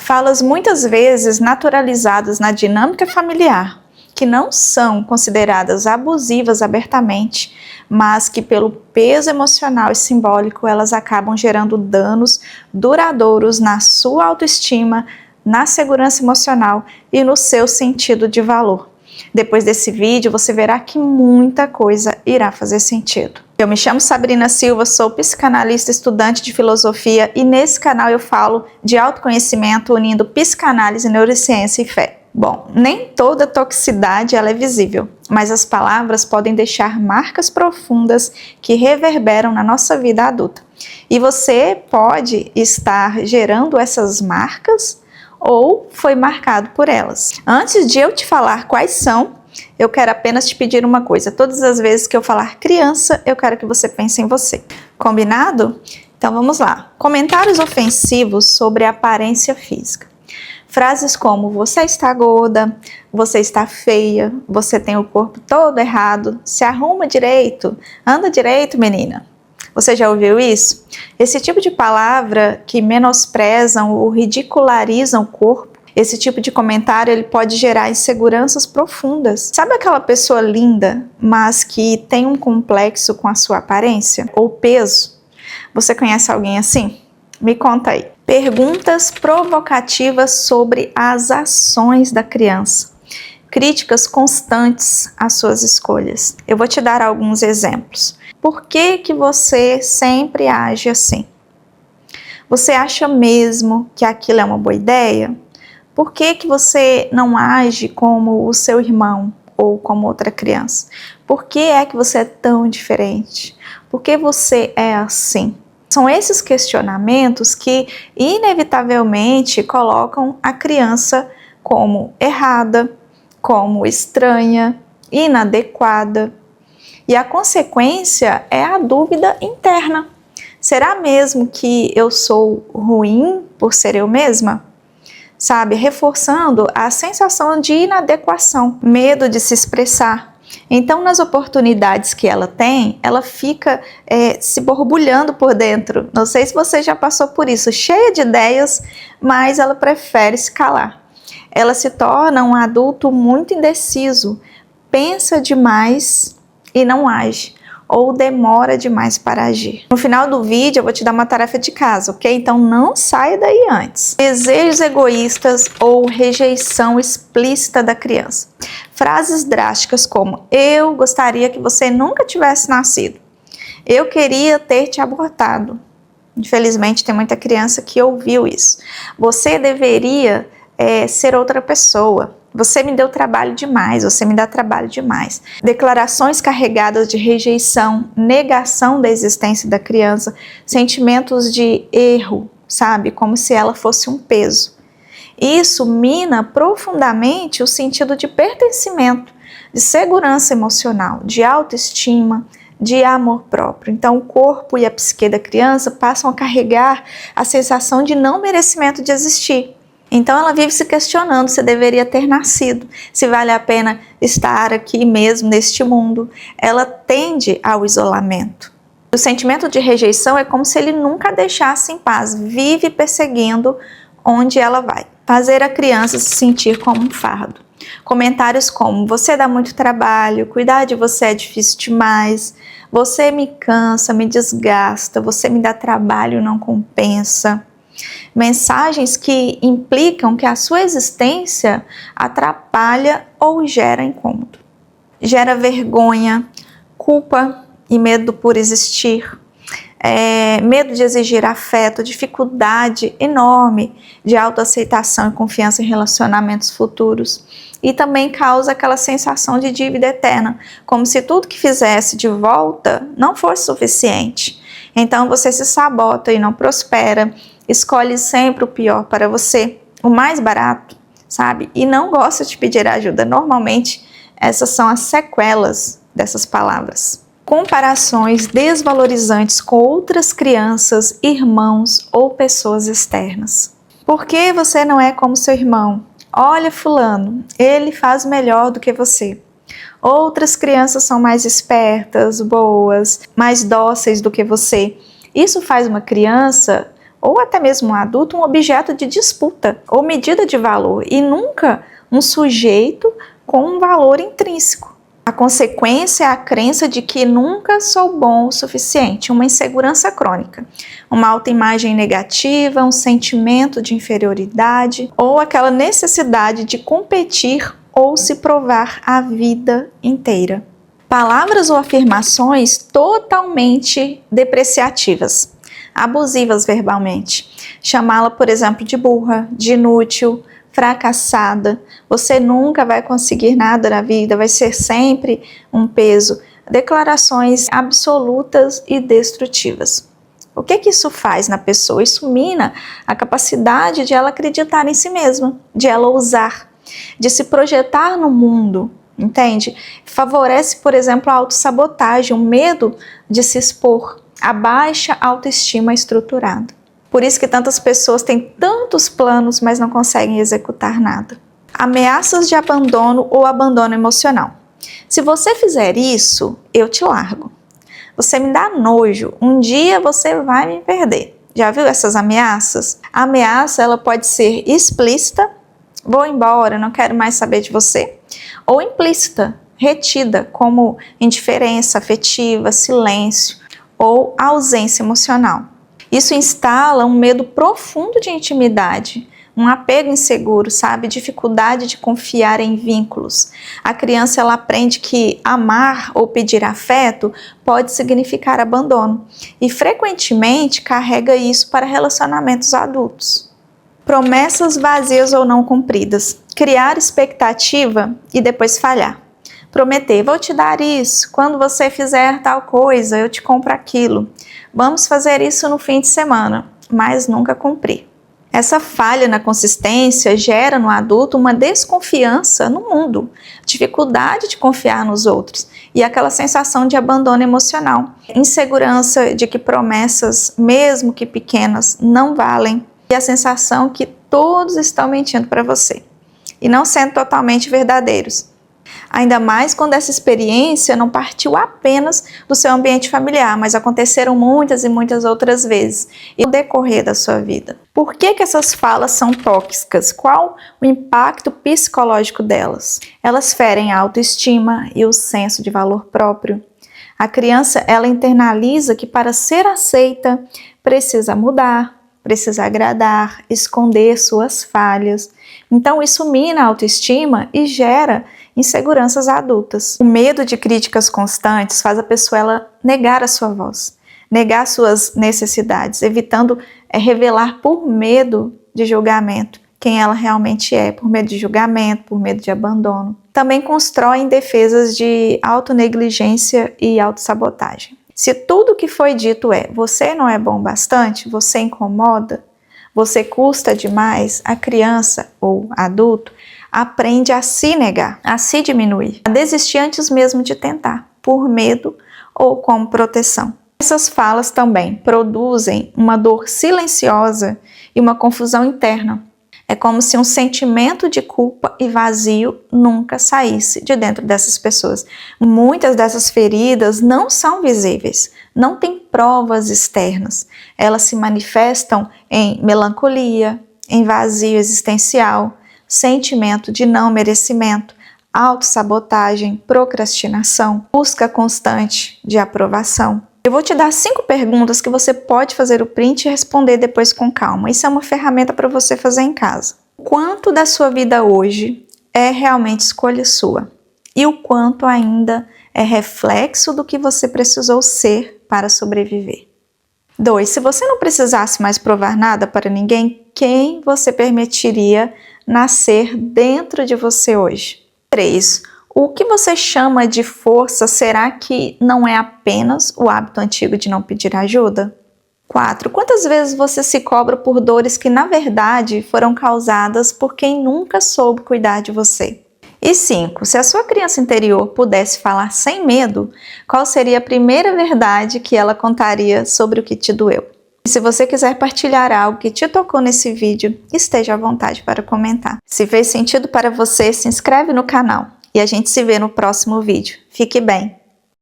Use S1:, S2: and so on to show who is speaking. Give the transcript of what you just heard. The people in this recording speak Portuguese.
S1: Falas muitas vezes naturalizadas na dinâmica familiar, que não são consideradas abusivas abertamente, mas que pelo peso emocional e simbólico elas acabam gerando danos duradouros na sua autoestima, na segurança emocional e no seu sentido de valor. Depois desse vídeo você verá que muita coisa irá fazer sentido. Eu me chamo Sabrina Silva, sou psicanalista, estudante de filosofia e nesse canal eu falo de autoconhecimento unindo psicanálise, neurociência e fé. Bom, nem toda toxicidade ela é visível, mas as palavras podem deixar marcas profundas que reverberam na nossa vida adulta. E você pode estar gerando essas marcas ou foi marcado por elas. Antes de eu te falar quais são, eu quero apenas te pedir uma coisa. Todas as vezes que eu falar criança, eu quero que você pense em você. Combinado? Então vamos lá. Comentários ofensivos sobre a aparência física. Frases como você está gorda, você está feia, você tem o corpo todo errado, se arruma direito, anda direito, menina. Você já ouviu isso? Esse tipo de palavra que menosprezam ou ridicularizam o corpo, esse tipo de comentário ele pode gerar inseguranças profundas. Sabe aquela pessoa linda, mas que tem um complexo com a sua aparência ou peso? Você conhece alguém assim? Me conta aí. Perguntas provocativas sobre as ações da criança. Críticas constantes às suas escolhas. Eu vou te dar alguns exemplos. Por que você sempre age assim? Você acha mesmo que aquilo é uma boa ideia? Por que você não age como o seu irmão ou como outra criança? Por que é que você é tão diferente? Por que você é assim? São esses questionamentos que inevitavelmente colocam a criança como errada, como estranha, inadequada. E a consequência é a dúvida interna. Será mesmo que eu sou ruim por ser eu mesma? Sabe, reforçando a sensação de inadequação, medo de se expressar. Então, nas oportunidades que ela tem, ela fica se borbulhando por dentro. Não sei se você já passou por isso, cheia de ideias, mas ela prefere se calar. Ela se torna um adulto muito indeciso, pensa demais e não age, ou demora demais para agir. No final do vídeo eu vou te dar uma tarefa de casa, ok? Então não saia daí antes. Desejos egoístas ou rejeição explícita da criança. Frases drásticas como, eu gostaria que você nunca tivesse nascido. Eu queria ter te abortado. Infelizmente tem muita criança que ouviu isso. Você deveria ser outra pessoa. Você me deu trabalho demais, você me dá trabalho demais. Declarações carregadas de rejeição, negação da existência da criança, sentimentos de erro, sabe? Como se ela fosse um peso. Isso mina profundamente o sentido de pertencimento, de segurança emocional, de autoestima, de amor próprio. Então o corpo e a psique da criança passam a carregar a sensação de não merecimento de existir. Então ela vive se questionando se deveria ter nascido, se vale a pena estar aqui mesmo neste mundo. Ela tende ao isolamento. O sentimento de rejeição é como se ele nunca a deixasse em paz, vive perseguindo onde ela vai. Fazer a criança se sentir como um fardo. Comentários como, você dá muito trabalho, cuidar de você é difícil demais, você me cansa, me desgasta, você me dá trabalho, não compensa. Mensagens que implicam que a sua existência atrapalha ou gera incômodo. Gera vergonha, culpa e medo por existir. Medo de exigir afeto, dificuldade enorme de autoaceitação e confiança em relacionamentos futuros. E também causa aquela sensação de dívida eterna, como se tudo que fizesse de volta não fosse suficiente. Então você se sabota e não prospera, escolhe sempre o pior para você, o mais barato, sabe? E não gosta de pedir ajuda. Normalmente, essas são as sequelas dessas palavras. Comparações desvalorizantes com outras crianças, irmãos ou pessoas externas. Por que você não é como seu irmão? Olha fulano, ele faz melhor do que você. Outras crianças são mais espertas, boas, mais dóceis do que você. Isso faz uma criança ou até mesmo um adulto, um objeto de disputa ou medida de valor, e nunca um sujeito com um valor intrínseco. A consequência é a crença de que nunca sou bom o suficiente, uma insegurança crônica, uma autoimagem negativa, um sentimento de inferioridade ou aquela necessidade de competir ou se provar a vida inteira. Palavras ou afirmações totalmente depreciativas, abusivas verbalmente. Chamá-la, por exemplo, de burra, de inútil, fracassada, você nunca vai conseguir nada na vida, vai ser sempre um peso. Declarações absolutas e destrutivas. O que isso faz na pessoa? Isso mina a capacidade de ela acreditar em si mesma, de ela ousar, de se projetar no mundo, entende? Favorece, por exemplo, a autossabotagem, o medo de se expor, a baixa autoestima estruturada. Por isso que tantas pessoas têm tantos planos, mas não conseguem executar nada. Ameaças de abandono ou abandono emocional. Se você fizer isso, eu te largo. Você me dá nojo, um dia você vai me perder. Já viu essas ameaças? A ameaça, ela pode ser explícita, vou embora, não quero mais saber de você. Ou implícita, retida, como indiferença afetiva, silêncio ou ausência emocional. Isso instala um medo profundo de intimidade, um apego inseguro, sabe? Dificuldade de confiar em vínculos. A criança, ela aprende que amar ou pedir afeto pode significar abandono e frequentemente carrega isso para relacionamentos adultos. Promessas vazias ou não cumpridas. Criar expectativa e depois falhar. Prometer, vou te dar isso, quando você fizer tal coisa, eu te compro aquilo. Vamos fazer isso no fim de semana, mas nunca cumprir. Essa falha na consistência gera no adulto uma desconfiança no mundo, dificuldade de confiar nos outros e aquela sensação de abandono emocional, insegurança de que promessas, mesmo que pequenas, não valem e a sensação que todos estão mentindo para você e não sendo totalmente verdadeiros. Ainda mais quando essa experiência não partiu apenas do seu ambiente familiar, mas aconteceram muitas e muitas outras vezes e no decorrer da sua vida. Por que essas falas são tóxicas? Qual o impacto psicológico delas? Elas ferem a autoestima e o senso de valor próprio. A criança, ela internaliza que para ser aceita precisa mudar, precisa agradar, esconder suas falhas. Então isso mina a autoestima e gera inseguranças adultas. O medo de críticas constantes faz a pessoa ela negar a sua voz, negar suas necessidades, evitando revelar por medo de julgamento quem ela realmente é, por medo de julgamento, por medo de abandono. Também constroem defesas de autonegligência e autossabotagem. Se tudo que foi dito é, você não é bom bastante, você incomoda, você custa demais, a criança ou adulto aprende a se negar, a se diminuir, a desistir antes mesmo de tentar, por medo ou como proteção. Essas falas também produzem uma dor silenciosa e uma confusão interna. É como se um sentimento de culpa e vazio nunca saísse de dentro dessas pessoas. Muitas dessas feridas não são visíveis, não têm provas externas. Elas se manifestam em melancolia, em vazio existencial, sentimento de não merecimento, autossabotagem, procrastinação, busca constante de aprovação. Eu vou te dar 5 perguntas que você pode fazer o print e responder depois com calma. Isso é uma ferramenta para você fazer em casa. Quanto da sua vida hoje é realmente escolha sua? E o quanto ainda é reflexo do que você precisou ser para sobreviver? 2. Se você não precisasse mais provar nada para ninguém, quem você permitiria nascer dentro de você hoje? 3. O que você chama de força, será que não é apenas o hábito antigo de não pedir ajuda? 4. Quantas vezes você se cobra por dores que, na verdade, foram causadas por quem nunca soube cuidar de você? E 5. Se a sua criança interior pudesse falar sem medo, qual seria a primeira verdade que ela contaria sobre o que te doeu? E se você quiser partilhar algo que te tocou nesse vídeo, esteja à vontade para comentar. Se fez sentido para você, se inscreve no canal. E a gente se vê no próximo vídeo. Fique bem!